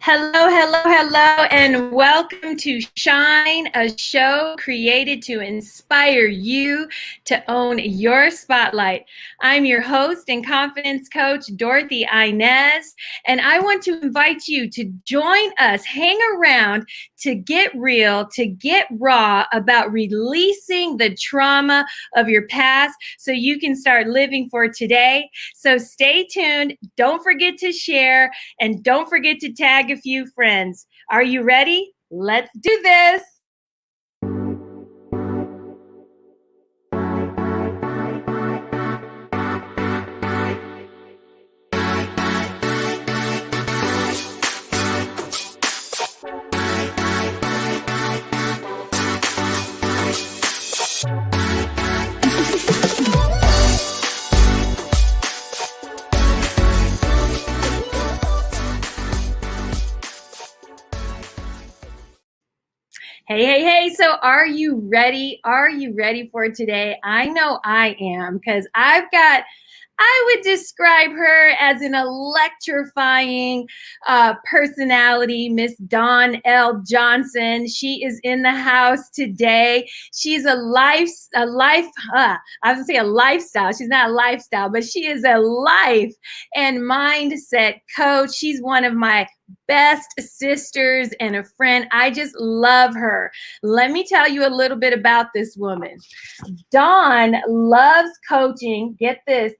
Hello, hello, hello, and welcome to Shine, a show created to inspire you to own your spotlight. I'm your host and confidence coach, Dorothy-Inez, and I want to invite you to join us, hang around to get real, to get raw about releasing the trauma of your past so you can start living for today. So stay tuned. Don't forget to share. And don't forget to tag a few friends. Are you ready? Let's do this. Hey, hey, hey. So are you ready? Are you ready for today? I know I am because I would describe her as an electrifying personality, Miss Dawn L. Johnson. She is in the house today. She's I was gonna say a lifestyle. She's not a lifestyle, but she is a life and mindset coach. She's one of my best sisters and a friend. I just love her. Let me tell you a little bit about this woman. Dawn loves coaching. Get this.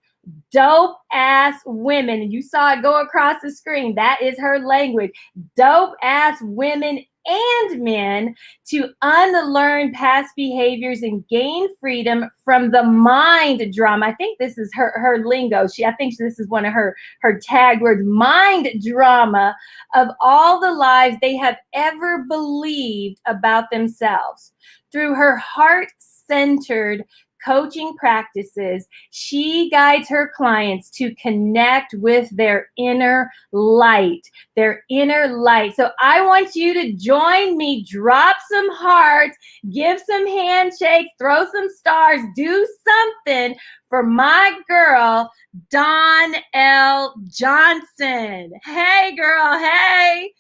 Dope ass women. You saw it go across the screen. That is her language. Dope ass women and men to unlearn past behaviors and gain freedom from the mind drama. I think this is her lingo. I think this is one of her tag words, mind drama of all the lies they have ever believed about themselves. Through her heart-centered coaching practices, she guides her clients to connect with their inner light, So I want you to join me, drop some hearts, give some handshakes, throw some stars, do something for my girl, Dawn L. Johnson. Hey, girl, hey.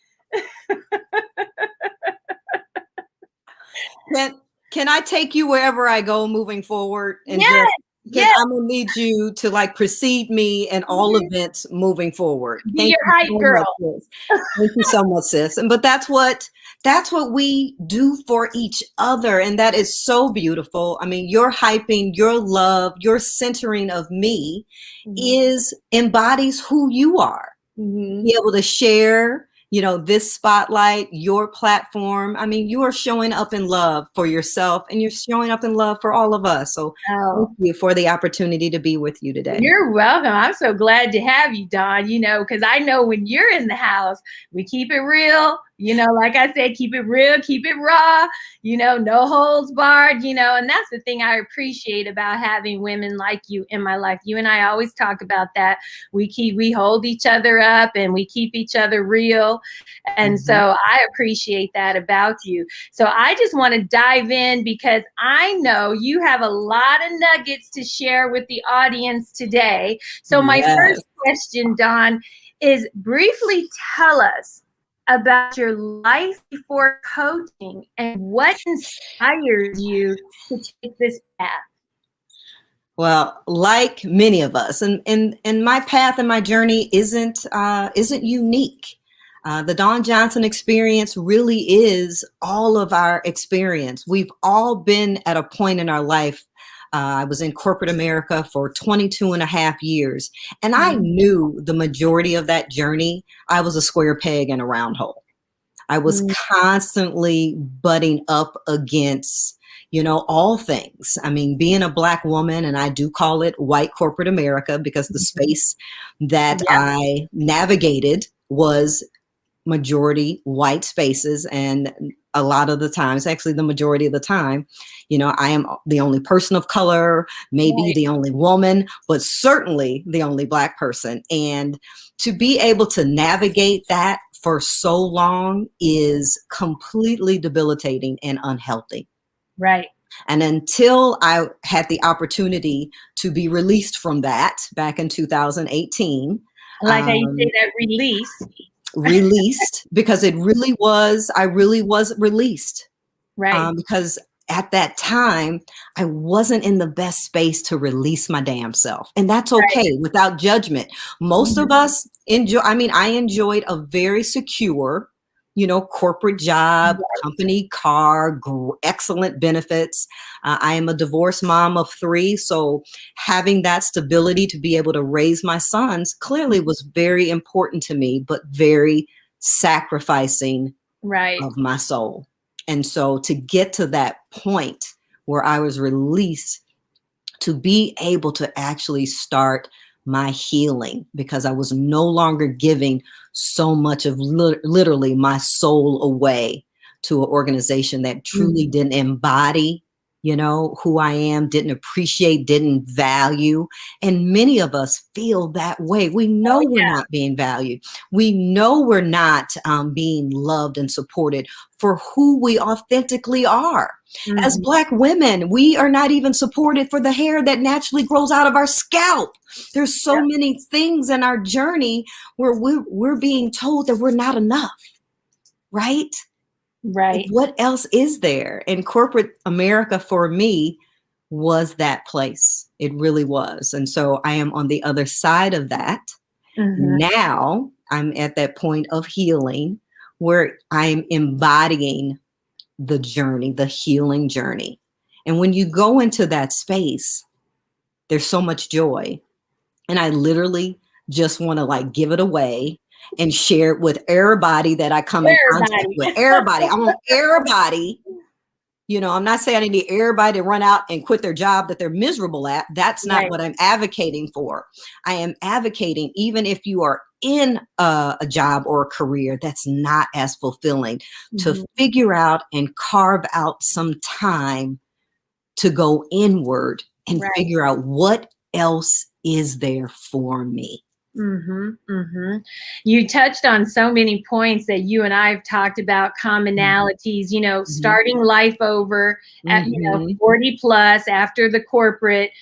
Can I take you wherever I go moving forward? And yes, yes. I'm gonna need you to precede me in all events moving forward. Be your hype girl. Thank you so much, sis. But that's what we do for each other, and that is so beautiful. I mean, your hyping, your love, your centering of me embodies who you are. Be able to share this spotlight, your platform. I mean, you are showing up in love for yourself and you're showing up in love for all of us. So thank you for the opportunity to be with you today. You're welcome. I'm so glad to have you, Dawn, because I know when you're in the house, we keep it real. Like I said, keep it real, keep it raw, no holds barred, and that's the thing I appreciate about having women like you in my life. You and I always talk about that. We hold each other up and we keep each other real. And so I appreciate that about you. So I just want to dive in because I know you have a lot of nuggets to share with the audience today. So my first question, Dawn, is briefly tell us about your life before coaching and what inspired you to take this path. Well, like many of us, and my path and my journey isn't unique. The Dawn Johnson experience really is all of our experience. We've all been at a point in our life. I was in corporate America for 22 and a half years, and I knew the majority of that journey, I was a square peg in a round hole. I was constantly butting up against, all things. I mean, being a Black woman, and I do call it white corporate America because the space that I navigated was majority white spaces, and a lot of the times, actually the majority of the time, I am the only person of color, maybe the only woman, but certainly the only Black person. And to be able to navigate that for so long is completely debilitating and unhealthy. Right. And until I had the opportunity to be released from that back in 2018. I like how you say that, release. released, because I really was released. Right. Because at that time, I wasn't in the best space to release my damn self. And that's Right. okay, without judgment. Most of us I enjoyed a very secure, corporate job, company car, excellent benefits. I am a divorced mom of 3. So having that stability to be able to raise my sons clearly was very important to me, but very sacrificing Right. of my soul. And so to get to that point where I was released, to be able to actually start my healing, because I was no longer giving so much of literally my soul away to an organization that truly didn't embody, who I am, didn't appreciate, didn't value. And many of us feel that way. We know we're not being valued. We know we're not being loved and supported for who we authentically are. As Black women, we are not even supported for the hair that naturally grows out of our scalp. There's so many things in our journey where we're being told that we're not enough, right? Right. What else is there? And corporate America for me was that place. It really was. And so I am on the other side of that. Now I'm at that point of healing where I'm embodying the journey, the healing journey. And when you go into that space, there's so much joy. And I literally just want to give it away and share it with everybody that I come in contact with. Everybody. I want everybody. I'm not saying I need everybody to run out and quit their job that they're miserable at. That's not what I'm advocating for. I am advocating, even if you are in a job or a career that's not as fulfilling, to figure out and carve out some time to go inward and figure out what else is there for me. You touched on so many points that you and I have talked about, commonalities, starting life over at 40 plus after the corporate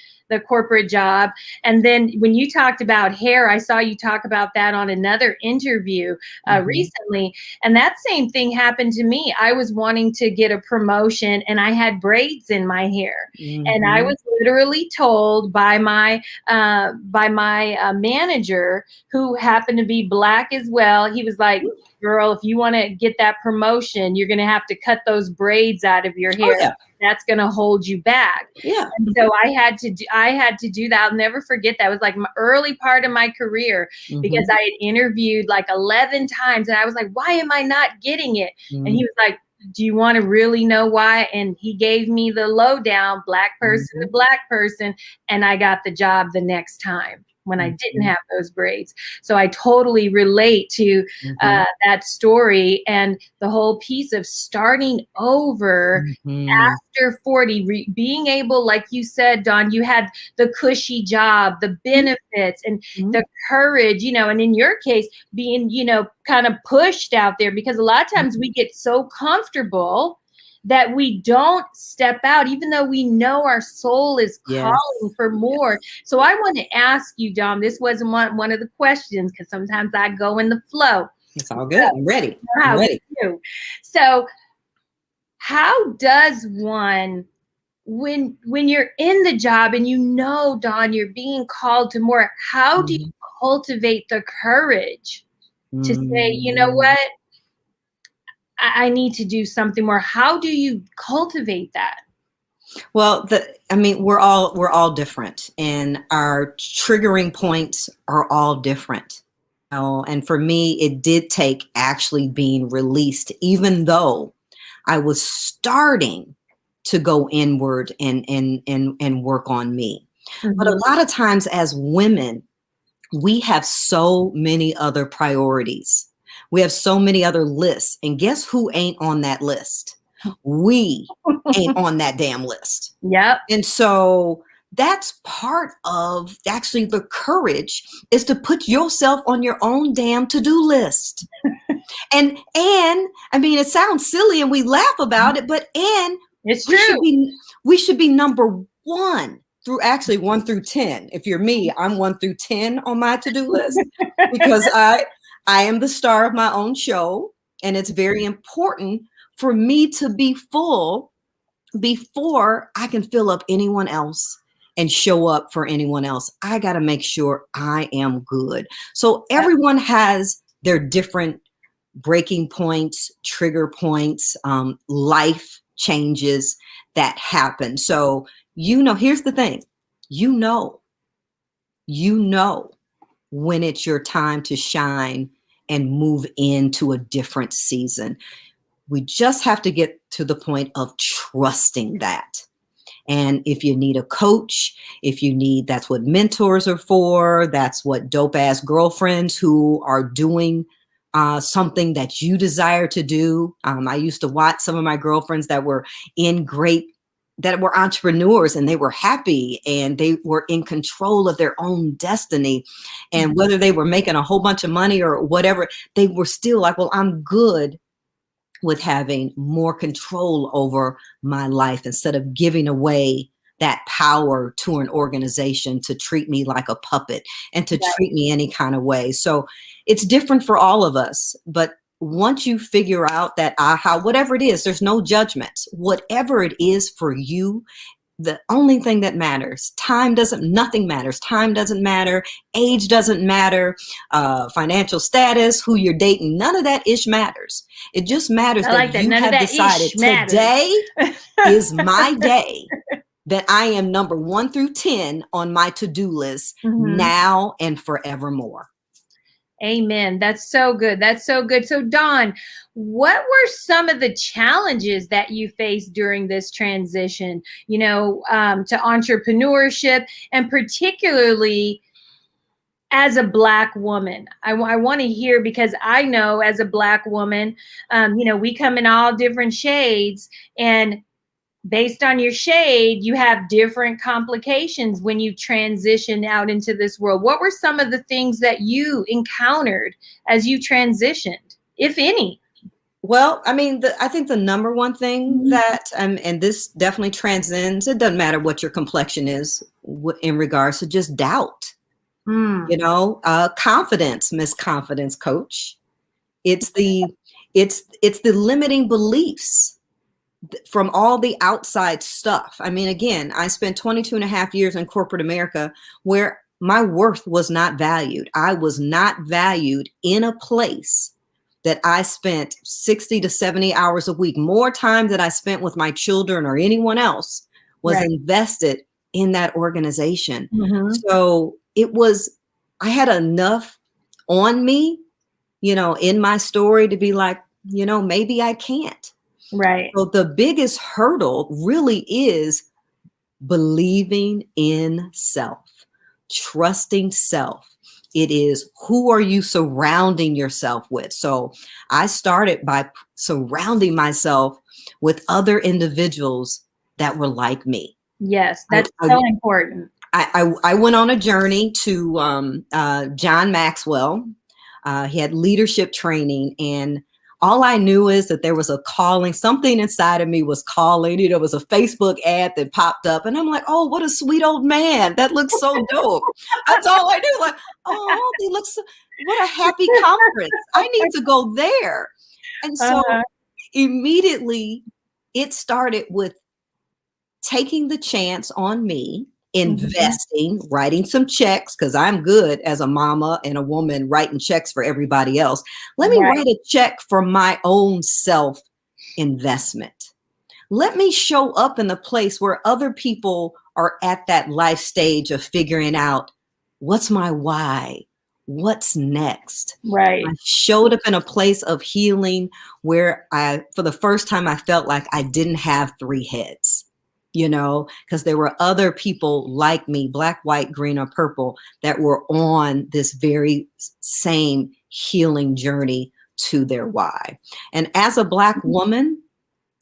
job. And then when you talked about hair, I saw you talk about that on another interview recently. And that same thing happened to me. I was wanting to get a promotion and I had braids in my hair. And I was literally told by my manager, who happened to be Black as well. He was like, girl, if you want to get that promotion, you're going to have to cut those braids out of your hair. That's going to hold you back. And so I had to do that. I'll never forget that. It was like my early part of my career, because I had interviewed 11 times and I was like, why am I not getting it? And he was like, do you want to really know why? And he gave me the lowdown, Black person to Black person. And I got the job the next time when I didn't have those braids. So I totally relate to that story and the whole piece of starting over after 40, being able, like you said, Dawn, you had the cushy job, the benefits and the courage, and in your case, being, kind of pushed out there, because a lot of times we get so comfortable that we don't step out, even though we know our soul is calling for more. So I want to ask you, Dom, this wasn't one of the questions, because sometimes I go in the flow. It's all good. I'm ready. I'm ready. So how does one, when you're in the job and Dawn, you're being called to more, how do you cultivate the courage to say, you know what? I need to do something more. How do you cultivate that? Well, we're all different, and our triggering points are all different. And for me, it did take actually being released, even though I was starting to go inward and work on me. But a lot of times as women, we have so many other priorities. We have so many other lists. And guess who ain't on that list? We ain't on that damn list. And so that's part of actually the courage, is to put yourself on your own damn to-do list. And it sounds silly and we laugh about it, but it's true. We should be number 1 through 1 through 10. If you're me, I'm 1 through 10 on my to-do list, because I am the star of my own show, and it's very important for me to be full before I can fill up anyone else and show up for anyone else. I got to make sure I am good. So everyone has their different breaking points, trigger points, life changes that happen. So, here's the thing, you know when it's your time to shine and move into a different season. We just have to get to the point of trusting that. And if you need a coach, that's what mentors are for. That's what dope ass girlfriends who are doing something that you desire to do. I used to watch some of my girlfriends that were entrepreneurs, and they were happy and they were in control of their own destiny. And whether they were making a whole bunch of money or whatever, they were still like, well, I'm good with having more control over my life instead of giving away that power to an organization to treat me like a puppet and to treat me any kind of way. So it's different for all of us. But once you figure out that whatever it is, there's no judgments, whatever it is for you, the only thing that matters, nothing matters. Time doesn't matter. Age doesn't matter. Financial status, who you're dating, none of that ish matters. It just matters that you have decided today is my day, that I am number 1 through 10 on my to-do list now and forevermore. Amen. That's so good. That's so good. So Dawn, what were some of the challenges that you faced during this transition, to entrepreneurship, and particularly as a Black woman? I want to hear, because I know as a Black woman, we come in all different shades, and based on your shade, you have different complications when you transition out into this world. What were some of the things that you encountered as you transitioned, if any? Well, I mean, I think the number one thing that, and this definitely transcends, it doesn't matter what your complexion is in regards to just doubt, confidence, Miss Confidence Coach. It's the limiting beliefs from all the outside stuff. I mean, again, I spent 22 and a half years in corporate America where my worth was not valued. I was not valued in a place that I spent 60 to 70 hours a week. More time than I spent with my children or anyone else was invested in that organization. So I had enough on me, in my story to be like, maybe I can't. Right. So the biggest hurdle really is believing in self, trusting self. It is, who are you surrounding yourself with? So I started by surrounding myself with other individuals that were like me. Yes, that's so important. I went on a journey to John Maxwell. He had leadership training, and all I knew is that there was a calling, something inside of me was calling. It was a Facebook ad that popped up, and I'm like, oh, what a sweet old man. That looks so dope. That's all I knew. Like, oh, he looks, what a happy conference. I need to go there. And so immediately it started with taking the chance on me, investing, writing some checks, because I'm good as a mama and a woman writing checks for everybody else. Let me write a check for my own self investment. Let me show up in a place where other people are at that life stage of figuring out, what's my why? What's next? Right. I showed up in a place of healing where for the first time, I felt like I didn't have 3 heads. Because there were other people like me, black, white, green, or purple, that were on this very same healing journey to their why. And as a Black woman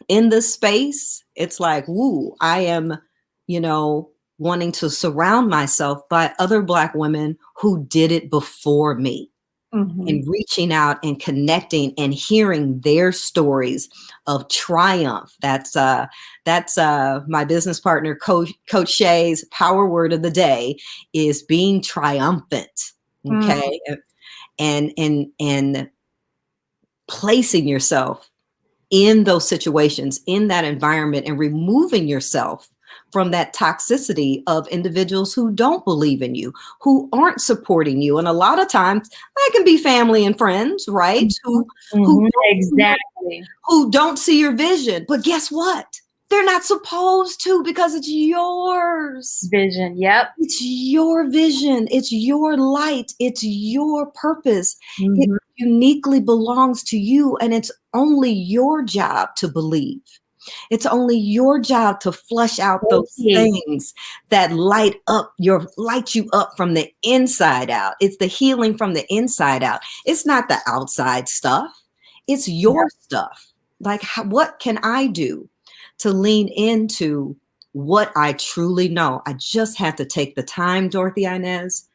in this space, it's like, woo, I am, wanting to surround myself by other Black women who did it before me. And reaching out and connecting and hearing their stories of triumph. That's my business partner, Coach Shay's power word of the day is being triumphant. Okay. and placing yourself in those situations, in that environment, and removing yourself from that toxicity of individuals who don't believe in you, who aren't supporting you. And a lot of times that can be family and friends, right? Mm-hmm. Exactly. Who don't see your vision. But guess what? They're not supposed to, because it's yours. Vision. Yep. It's your vision. It's your light. It's your purpose. It Mm-hmm. uniquely belongs to you. And it's only your job to believe. It's only your job to flush out those things that light you up from the inside out. It's the healing from the inside out. It's not the outside stuff. It's your stuff. Like, what can I do to lean into what I truly know? I just had to take the time, Dorothy-Inez,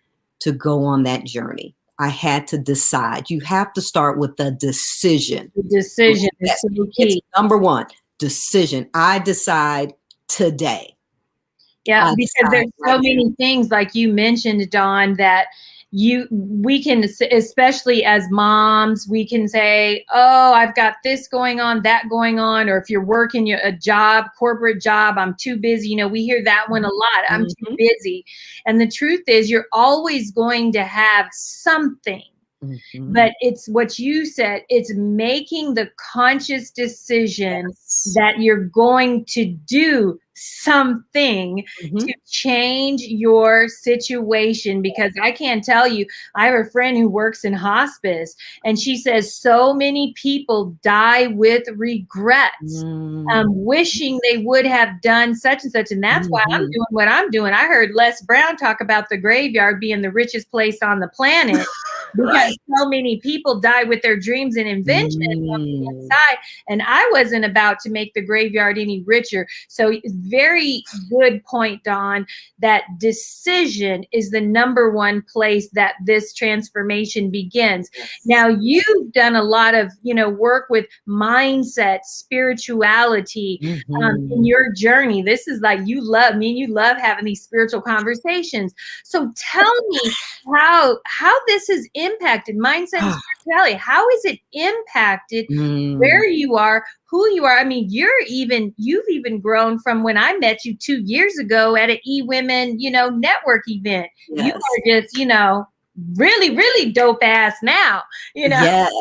to go on that journey. I had to decide. You have to start with the decision. The decision is so key. It's number one, decision. I decide today. Yeah, because there's so many things, like you mentioned, Dawn, that we can, especially as moms, we can say, oh, I've got this going on, that going on. Or if you're working a job, corporate job, I'm too busy. You know, we hear that one a lot. I'm too busy. And the truth is, you're always going to have something. But it's what you said, it's making the conscious decision that you're going to do something to change your situation. Because I can't tell you, I have a friend who works in hospice, and she says so many people die with regrets, wishing they would have done such and such. And that's why I'm doing what I'm doing. I heard Les Brown talk about the graveyard being the richest place on the planet. Because so many people die with their dreams and inventions on the inside. And I wasn't about to make the graveyard any richer. So very good point, Dawn, that decision is the number one place that this transformation begins. Now, you've done a lot of, work with mindset, spirituality in your journey. This is like, you love having these spiritual conversations. So tell me how this has impacted mindset and spirituality. How is it impacted where you are, who you are? I mean, you've even grown from when I met you 2 years ago at an eWomen, network event. You are just, really, really dope ass now, Yes.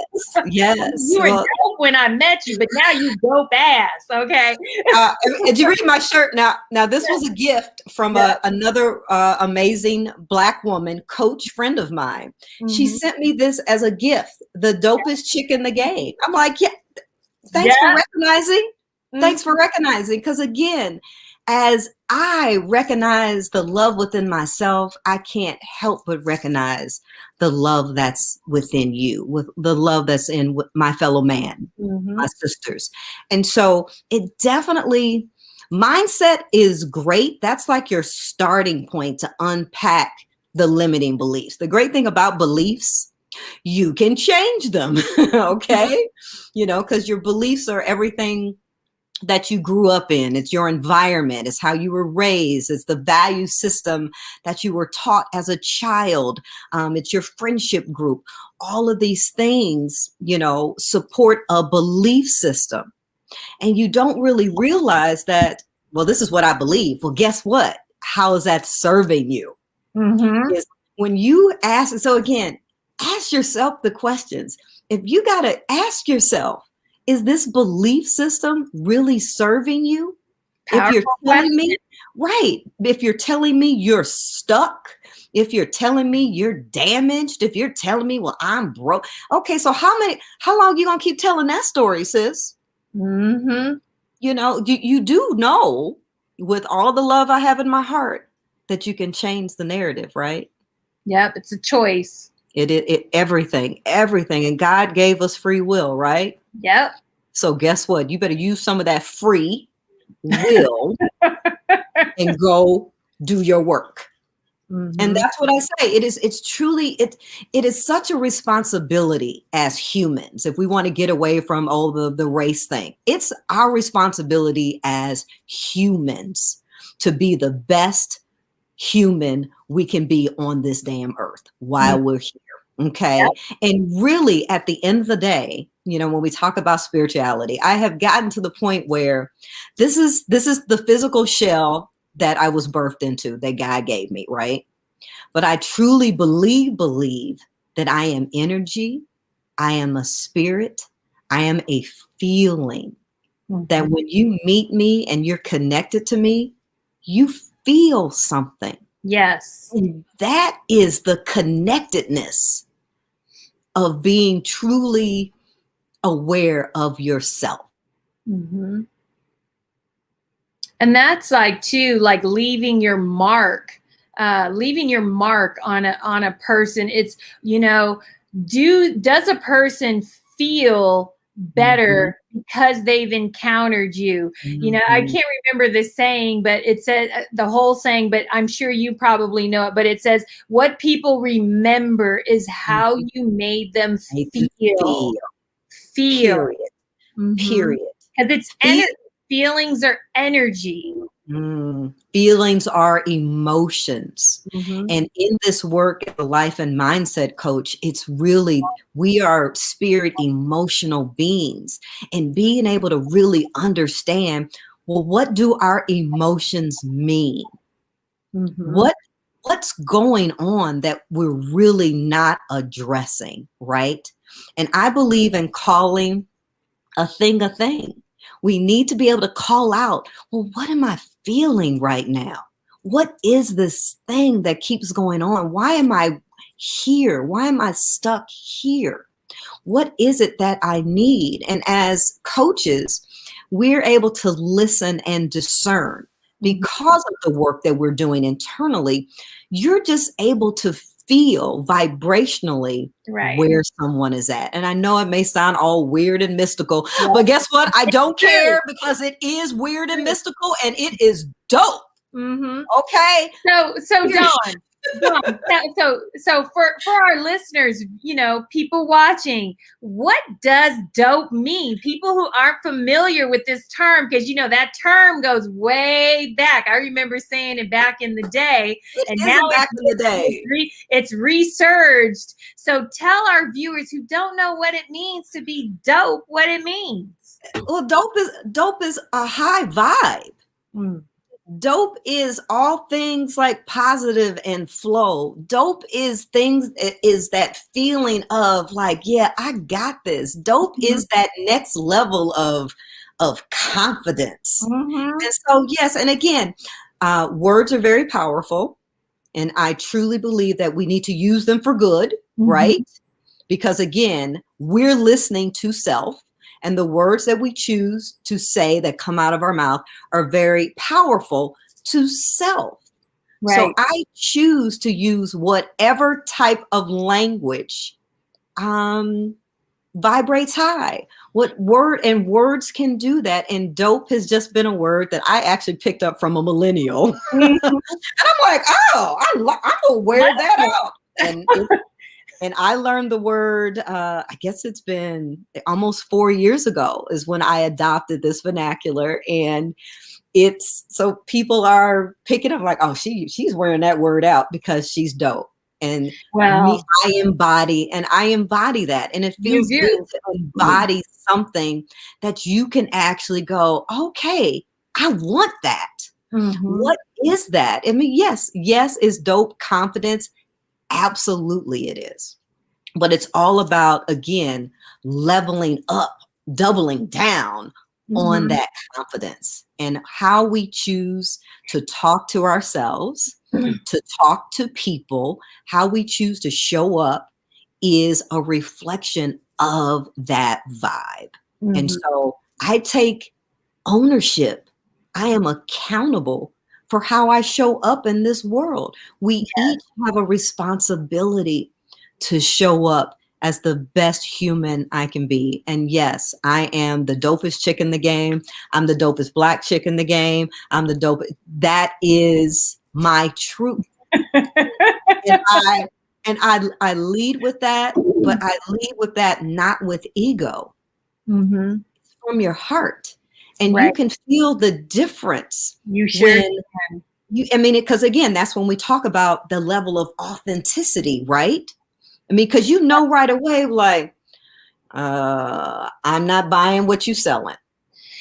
You were dope when I met you, but now you dope ass. Okay. Did you read my shirt? Now this was a gift from another amazing Black woman, coach friend of mine. She sent me this as a gift, the dopest chick in the game. I'm like, thanks for recognizing. Thanks for recognizing. Because again, as I recognize the love within myself, I can't help but recognize the love that's within you, with the love that's in my fellow man, my sisters. And so it definitely, mindset is great. That's like your starting point to unpack the limiting beliefs. The great thing about beliefs, you can change them, okay? Because your beliefs are everything that you grew up in. It's your environment. It's how you were raised. It's the value system that you were taught as a child. It's your friendship group. All of these things, support a belief system. And you don't really realize that, well, this is what I believe. Well, guess what? How is that serving you? Is when you ask, so again, ask yourself the questions. If you got to ask yourself, is this belief system really serving you? If you're telling me, if you're telling me you're stuck, if you're telling me you're damaged, if you're telling me, well, I'm broke. Okay, so how long you gonna keep telling that story, sis? You do know, with all the love I have in my heart, that you can change the narrative, right? Yep, it's a choice. It everything. And God gave us free will, right? Yep. So guess what? You better use some of that free will and go do your work. And that's what I say. It's truly, it is such a responsibility as humans. If we want to get away from the race thing, it's our responsibility as humans to be the best human we can be on this damn earth while we're here. Okay. Yep. And really, at the end of the day, when we talk about spirituality, I have gotten to the point where this is the physical shell that I was birthed into, that God gave me, right? But I truly believe that I am energy, I am a spirit, I am a feeling. That when you meet me and you're connected to me, you feel something. Yes. And that is the connectedness of being truly aware of yourself. Mm-hmm. And that's like too, like leaving your mark on a person. It's, does a person feel better because they've encountered you? I can't remember the saying, but it said the whole saying, but I'm sure you probably know it, but it says, what people remember is how you made them feel. Period. Because it's feelings are energy. Feelings are emotions. Mm-hmm. And in this work, the life and mindset coach, it's really, we are spirit emotional beings, and being able to really understand, well, what do our emotions mean? Mm-hmm. What's going on that we're really not addressing, right? And I believe in calling a thing a thing. We need to be able to call out, well, what am I feeling right now? What is this thing that keeps going on? Why am I here? Why am I stuck here? What is it that I need? And as coaches, we're able to listen and discern because of the work that we're doing internally. You're just able to feel vibrationally where someone is at. And I know it may sound all weird and mystical, but guess what? I don't care, because it is weird and mystical, and it is dope. Okay. So Dawn, so for our listeners, people watching, what does dope mean? People who aren't familiar with this term, because that term goes way back. I remember saying it back in the day, and now back in the day. It's resurged. So tell our viewers who don't know what it means to be dope, what it means. Well, dope is a high vibe. Dope is all things like positive and flow. Dope is that feeling of like, yeah, I got this. Dope is that next level of confidence. And so, yes, and again, words are very powerful, and I truly believe that we need to use them for good, right? Because again, we're listening to self. And the words that we choose to say that come out of our mouth are very powerful to self. Right. So I choose to use whatever type of language vibrates high. Words can do that. And dope has just been a word that I actually picked up from a millennial. And I'm like, oh, I'm gonna wear that out. And I learned the word, I guess it's been almost 4 years ago is when I adopted this vernacular. And it's, so people are picking up like, oh, she's wearing that word out because she's dope. And I embody that. And it feels good to embody something that you can actually go, okay, I want that. What is that? I mean, yes, is dope confidence? Absolutely it is. But it's all about, again, leveling up, doubling down on that confidence, and how we choose to talk to ourselves, to talk to people, how we choose to show up is a reflection of that vibe. And so I take ownership. I am accountable for how I show up in this world. We each have a responsibility to show up as the best human I can be. And yes, I am the dopest chick in the game. I'm the dopest Black chick in the game. I'm the dopest. That is my truth. and I lead with that, but I lead with that not with ego. It's from your heart. And you can feel the difference. You sure can. Because again, that's when we talk about the level of authenticity, right? I mean, because you know right away, like, I'm not buying what you selling.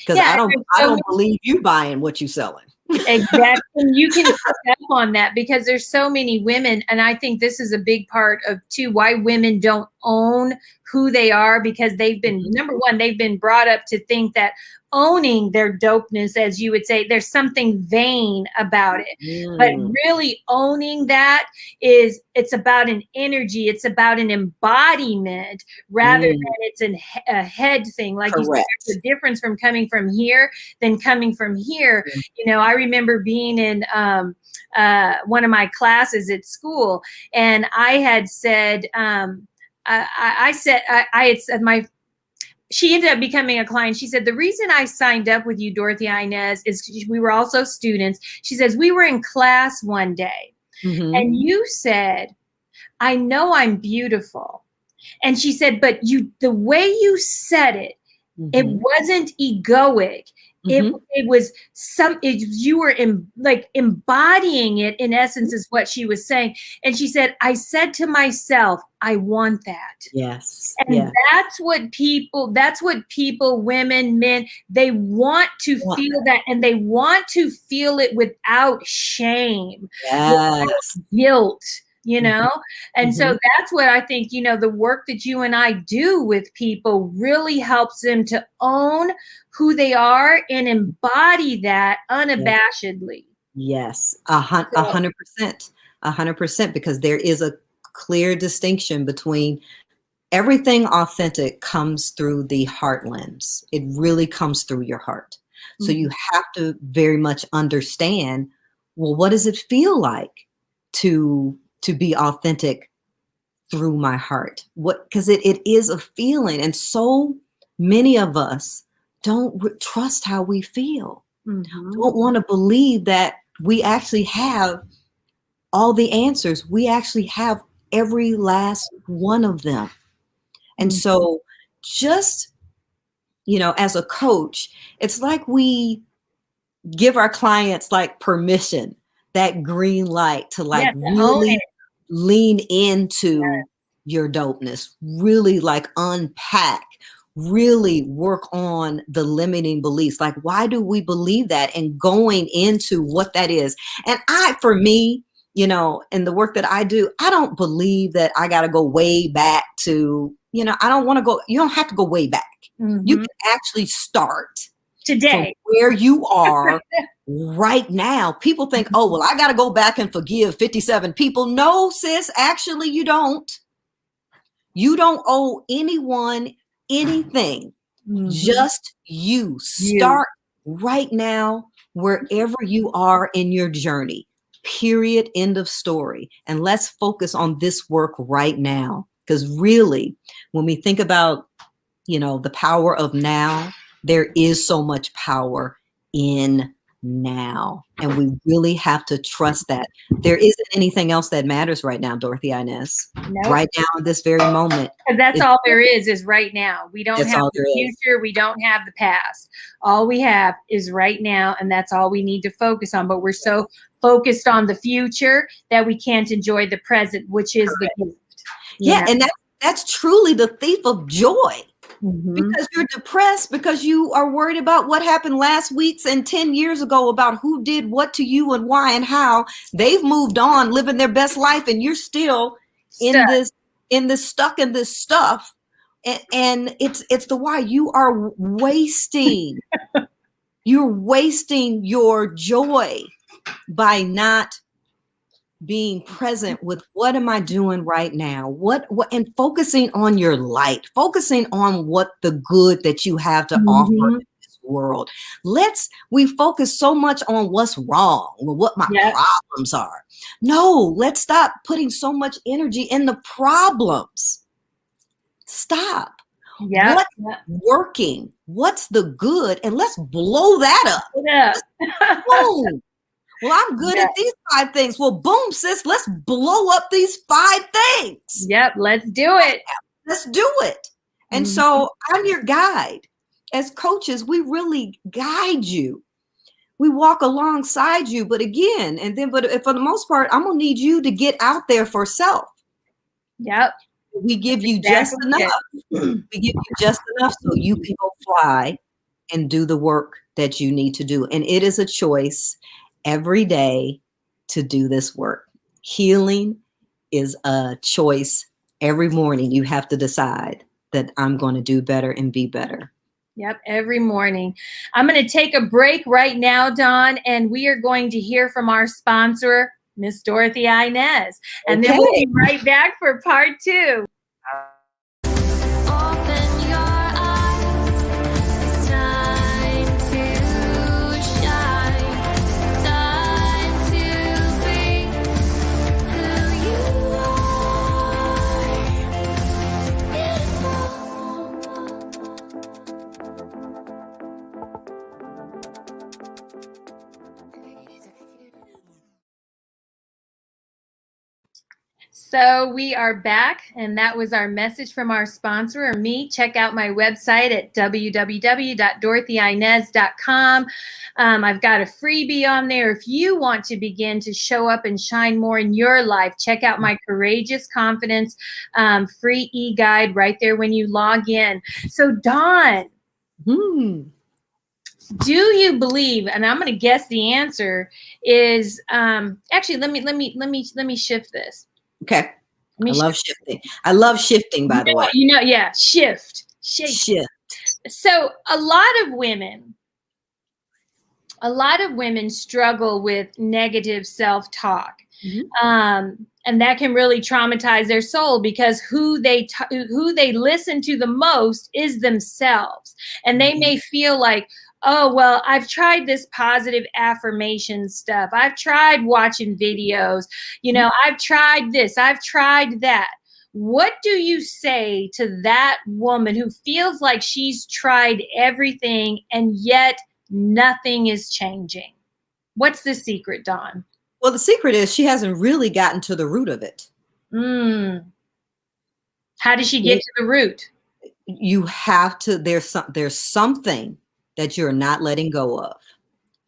Because Yeah, I don't believe you buying what you selling. exactly. And you can pick up on that because there's so many women, and I think this is a big part of too why women don't own who they are, because they've been, number one, they've been brought up to think that owning their dopeness, as you would say, there's something vain about it. But really owning that is, it's about an energy, it's about an embodiment rather than it's a head thing. Like you said, Correct. there's a difference from coming from here than coming from here. You know, I remember being in one of my classes at school, and I had said, I had said she ended up becoming a client. She said, the reason I signed up with you, Dorothy-Inez, is we were also students. She says, we were in class one day and you said, I know I'm beautiful. And she said, but the way you said it, it wasn't egoic. It was you were like embodying it, in essence, is what she was saying. And she said, I said to myself, I want that. Yes. And that's what people, women, men, they want to feel that, and they want to feel it without shame, without guilt. You know, and so that's what I think, you know, the work that you and I do with people really helps them to own who they are and embody that unabashedly. Yes, 100%, 100%, because there is a clear distinction between everything authentic comes through the heart lens. It really comes through your heart. So you have to very much understand, well, what does it feel like to be authentic through my heart? Because it is a feeling, and so many of us don't trust how we feel. Don't want to believe that we actually have all the answers. We actually have every last one of them. And so just, you know, as a coach, it's like we give our clients like permission, that green light to like really lean into your dopeness, really like unpack, really work on the limiting beliefs. Like, why do we believe that? And going into what that is. And for me, you know, in the work that I do, I don't believe that I got to go way back to, you know, I don't want to go, you don't have to go way back. You can actually start today from where you are right now. People think, oh, well, I got to go back and forgive 57 people. No, sis, actually, you don't. You don't owe anyone anything. Just you. Start right now, wherever you are in your journey. Period. End of story. And let's focus on this work right now. Because really, when we think about, you know, the power of now, there is so much power in now. And we really have to trust that. There isn't anything else that matters right now, Dorothy-Inez. Nope. Right now, in this very moment. Because that's all there is right now. We don't have the future. We don't have the past. All we have is right now, and that's all we need to focus on. But we're so focused on the future that we can't enjoy the present, which is the gift. Yeah, and that's truly the thief of joy. Because you're depressed because you are worried about what happened last week and 10 years ago, about who did what to you and why and how. They've moved on, living their best life, and you're still stuck in this stuff. And it's the why. You are wasting you're wasting your joy by not being present with what am I doing right now? What and focusing on your light, focusing on what the good that you have to offer in this world. We focus so much on what's wrong or what my problems are. No, let's stop putting so much energy in the problems. Stop. What's working? What's the good? And let's blow that up. Boom. Well, I'm good at these 5 things. Well, boom, sis, let's blow up these 5 things. Yep, let's do it. Let's do it. And so I'm your guide. As coaches, we really guide you. We walk alongside you. But again, but for the most part, I'm going to need you to get out there for self. Yep. We give you just Exactly enough. it. We give you just enough so you can go fly and do the work that you need to do. And it is a choice every day to do this work. Healing is a choice every morning. You have to decide that I'm going to do better and be better. Yep, every morning. I'm going to take a break right now, Dawn, and we are going to hear from our sponsor, Miss Dorothy-Inez. And then we'll be right back for part 2. Open your eyes, it's time to shine, time to be who you So we are back, and that was our message from our sponsor, or me. Check out my website at www.dorothyinez.com. I've got a freebie on there. If you want to begin to show up and shine more in your life, check out my Courageous Confidence free e-guide right there when you log in. So Dawn, do you believe, and I'm going to guess the answer is actually let me shift this. Okay. I love shifting. I love shifting, by the way. Yeah, shift. So a lot of women struggle with negative self-talk. And that can really traumatize their soul, because who they listen to the most is themselves. And they may feel like, oh, well, I've tried this positive affirmation stuff. I've tried watching videos. I've tried this. I've tried that. What do you say to that woman who feels like she's tried everything and yet nothing is changing? What's the secret, Dawn? Well, the secret is she hasn't really gotten to the root of it. How does she get to the root? You have to, there's something that you're not letting go of.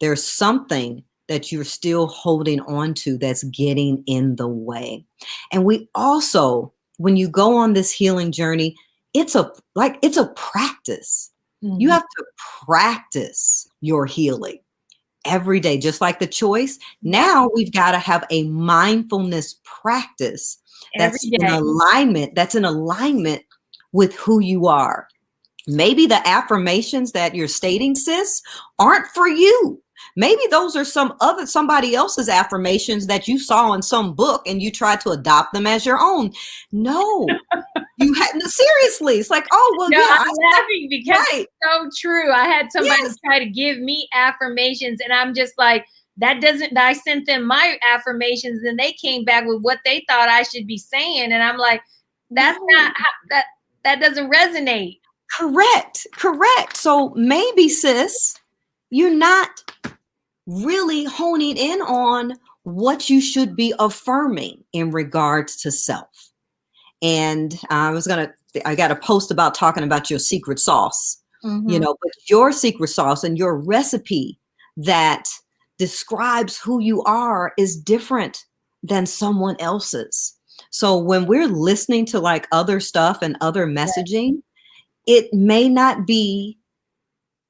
There's something that you're still holding on to that's getting in the way. And we also, when you go on this healing journey, it's a practice. You have to practice your healing every day, just like the choice. Now we've got to have a mindfulness practice that's in alignment with who you are. Maybe the affirmations that you're stating, sis, aren't for you. Maybe those are somebody else's affirmations that you saw in some book and you tried to adopt them as your own. No, you hadn't. Seriously, it's like, oh, well, no, yeah. I'm laughing because it's so true. I had somebody try to give me affirmations, and I'm just like, I sent them my affirmations, and they came back with what they thought I should be saying. And I'm like, that's not how, that doesn't resonate. Correct. So maybe, sis, you're not really honing in on what you should be affirming in regards to self. And I got a post about talking about your secret sauce, but your secret sauce and your recipe that describes who you are is different than someone else's. So when we're listening to like other stuff and other messaging, it may not be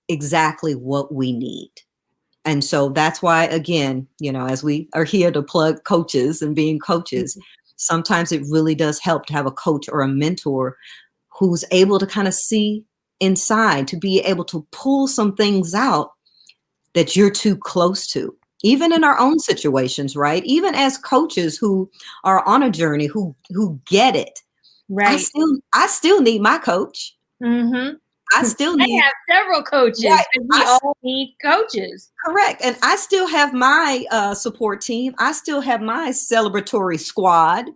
exactly what we need. And so that's why, again, as we are here to plug coaches and being coaches, sometimes it really does help to have a coach or a mentor who's able to kind of see inside, to be able to pull some things out that you're too close to, even in our own situations, right? Even as coaches who are on a journey, who get it. Right. I still need my coach. I have several coaches. Right. We all need coaches. Correct. And I still have my support team. I still have my celebratory squad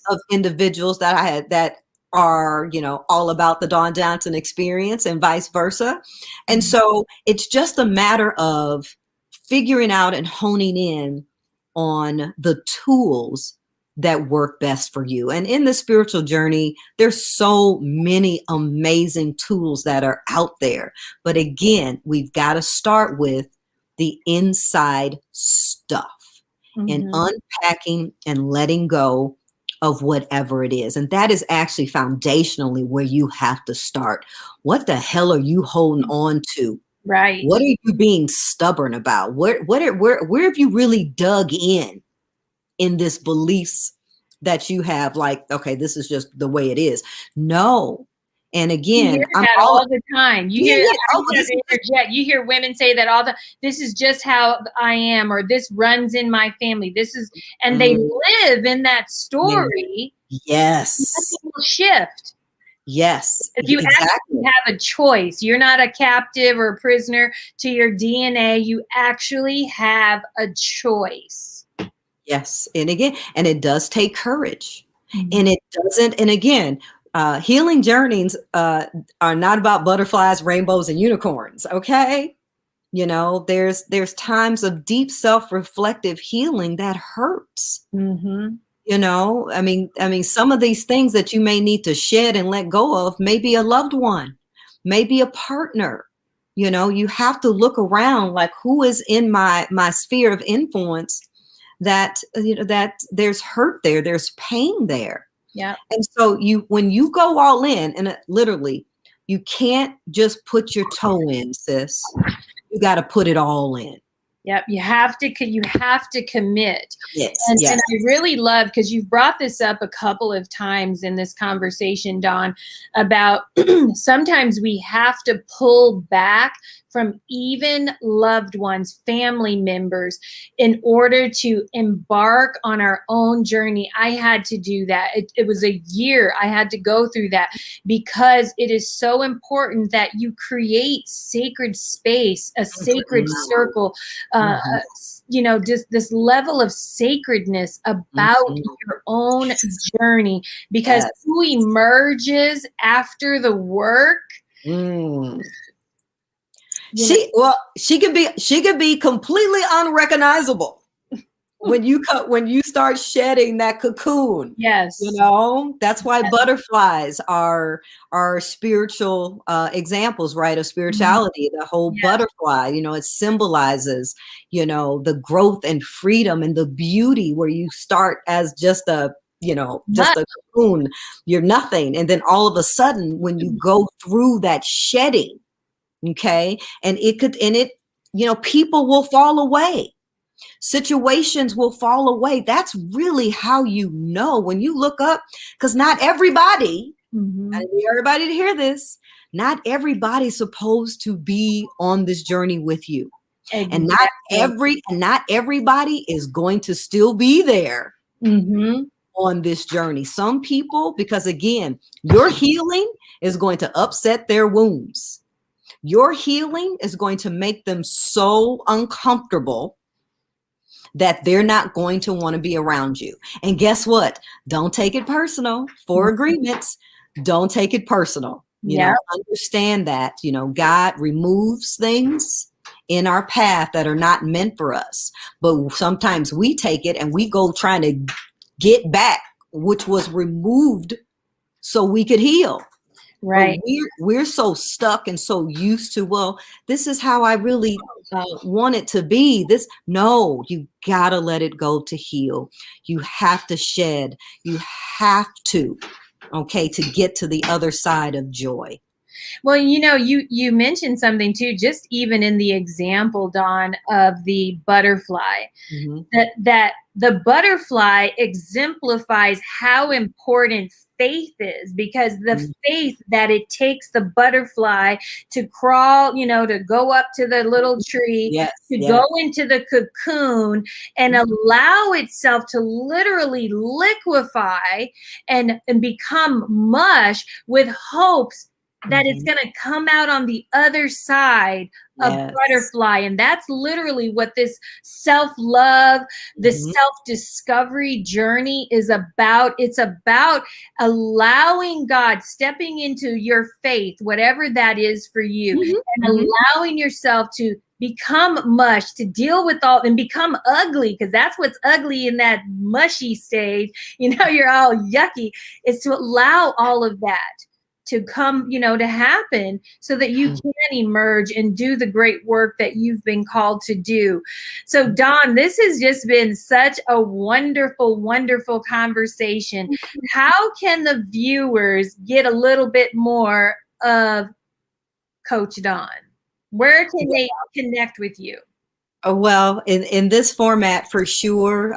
of individuals that I had that are, all about the Dawn Johnson experience and vice versa. And so it's just a matter of figuring out and honing in on the tools that work best for you. And in the spiritual journey, there's so many amazing tools that are out there. But again, we've got to start with the inside stuff and unpacking and letting go of whatever it is. And that is actually foundationally where you have to start. What the hell are you holding on to? Right. What are you being stubborn about? Where have you really dug in this beliefs that you have, like, okay, this is just the way it is? No. And You again, hear I'm that all the time. You yeah, hear, yeah. I just have to interject. You hear women say that all the, this is just how I am, or this runs in my family. This is, and they live in that story. Yes. Nothing will shift. Yes. If you Exactly. actually have a choice, you're not a captive or a prisoner to your DNA. You actually have a choice. Yes. And again, and it does take courage. Mhm. And it doesn't, and again, healing journeys are not about butterflies, rainbows, and unicorns. Okay. You know, there's times of deep self-reflective healing that hurts. Mhm. You know, I mean, some of these things that you may need to shed and let go of, maybe a loved one, maybe a partner. You know, you have to look around, like, who is in my sphere of influence, that, you know, that there's hurt there, there's pain there. Yeah. And so when you go all in, and literally, you can't just put your toe in, sis. You got to put it all in. Yep, you have to commit. Yes, And yes. I really love, because you've brought this up a couple of times in this conversation, Dawn, about sometimes we have to pull back from even loved ones, family members, in order to embark on our own journey. I had to do that. It was a year I had to go through that, because it is so important that you create sacred space, a sacred circle, you know, just this level of sacredness about your own journey, because who emerges after the work? She could be completely unrecognizable when you start shedding that cocoon. Yes. You know, that's why butterflies are spiritual examples, right, of spirituality. The whole butterfly, you know, it symbolizes, you know, the growth and freedom and the beauty, where you start as just a, you know, just a cocoon, you're nothing. And then all of a sudden, when you go through that shedding, okay, and you know, people will fall away. Situations will fall away. That's really how you know, when you look up, because not everybody, I need everybody to hear this, not everybody's supposed to be on this journey with you. Exactly. And not everybody is going to still be there on this journey. Some people, because again, your healing is going to upset their wounds. Your healing is going to make them so uncomfortable that they're not going to want to be around you. And guess what? Don't take it personal. 4 agreements. Don't take it personal. You know, understand that, you know, God removes things in our path that are not meant for us. But sometimes we take it and we go trying to get back, which was removed so we could heal. Right. But we're so stuck and so used to, well, this is how I really want it to be. No, you gotta let it go to heal. You have to shed. You have to, okay, to get to the other side of joy. Well, you know, you mentioned something too, just even in the example, Dawn, of the butterfly, that the butterfly exemplifies how important faith is, because the faith that it takes the butterfly to crawl, you know, to go up to the little tree, go into the cocoon and allow itself to literally liquefy and become mush, with hopes that it's going to come out on the other side of butterfly. And that's literally what this self-love, this self-discovery journey is about. It's about allowing God, stepping into your faith, whatever that is for you, and allowing yourself to become mush, to deal with all, and become ugly, because that's what's ugly in that mushy stage. You know, you're all yucky. Is to allow all of that to come, to happen so that you can emerge and do the great work that you've been called to do. So Dawn, this has just been such a wonderful, wonderful conversation. How can the viewers get a little bit more of Coach Dawn? Where can they connect with you? Well, in this format, for sure,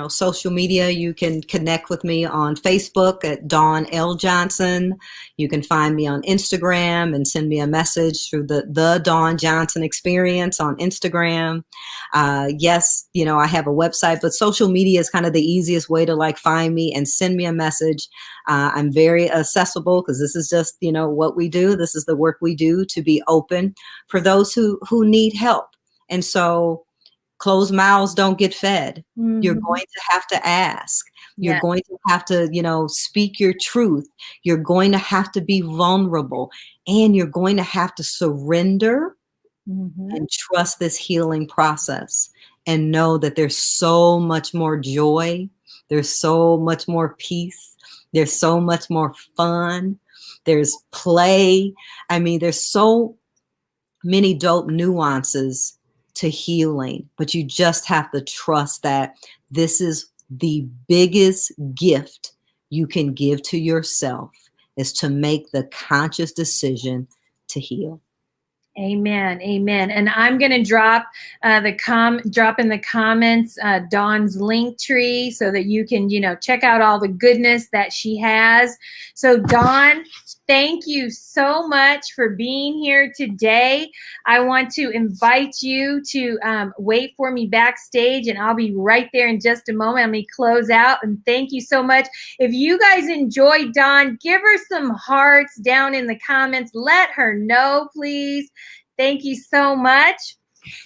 social media, you can connect with me on Facebook at Dawn L. Johnson. You can find me on Instagram and send me a message through the Dawn Johnson Experience on Instagram. Yes, I have a website, but social media is kind of the easiest way to find me and send me a message. I'm very accessible because this is just, what we do. This is the work we do, to be open for those who need help. And so closed mouths don't get fed. You're going to have to ask. You're going to have to, speak your truth. You're going to have to be vulnerable, and you're going to have to surrender and trust this healing process, and know that there's so much more joy. There's so much more peace. There's so much more fun. There's play. I mean, there's so many dope nuances to healing, but you just have to trust that this is the biggest gift you can give to yourself, is to make the conscious decision to heal. Amen. Amen. And I'm going to drop drop in the comments Dawn's link tree so that you can, check out all the goodness that she has. So Dawn, thank you so much for being here today. I want to invite you to wait for me backstage, and I'll be right there in just a moment. Let me close out, and thank you so much. If you guys enjoyed Dawn, give her some hearts down in the comments. Let her know, please. Thank you so much.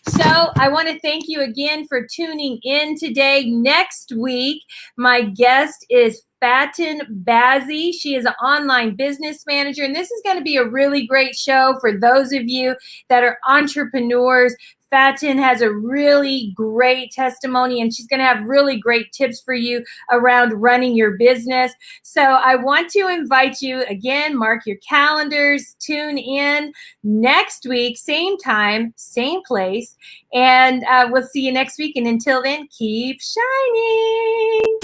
So I want to thank you again for tuning in today. Next week, my guest is Fatin Bazzi. She is an online business manager, and this is going to be a really great show for those of you that are entrepreneurs. Fatin has a really great testimony, and she's going to have really great tips for you around running your business. So I want to invite you again, mark your calendars, tune in next week, same time, same place, and we'll see you next week. And until then, keep shining.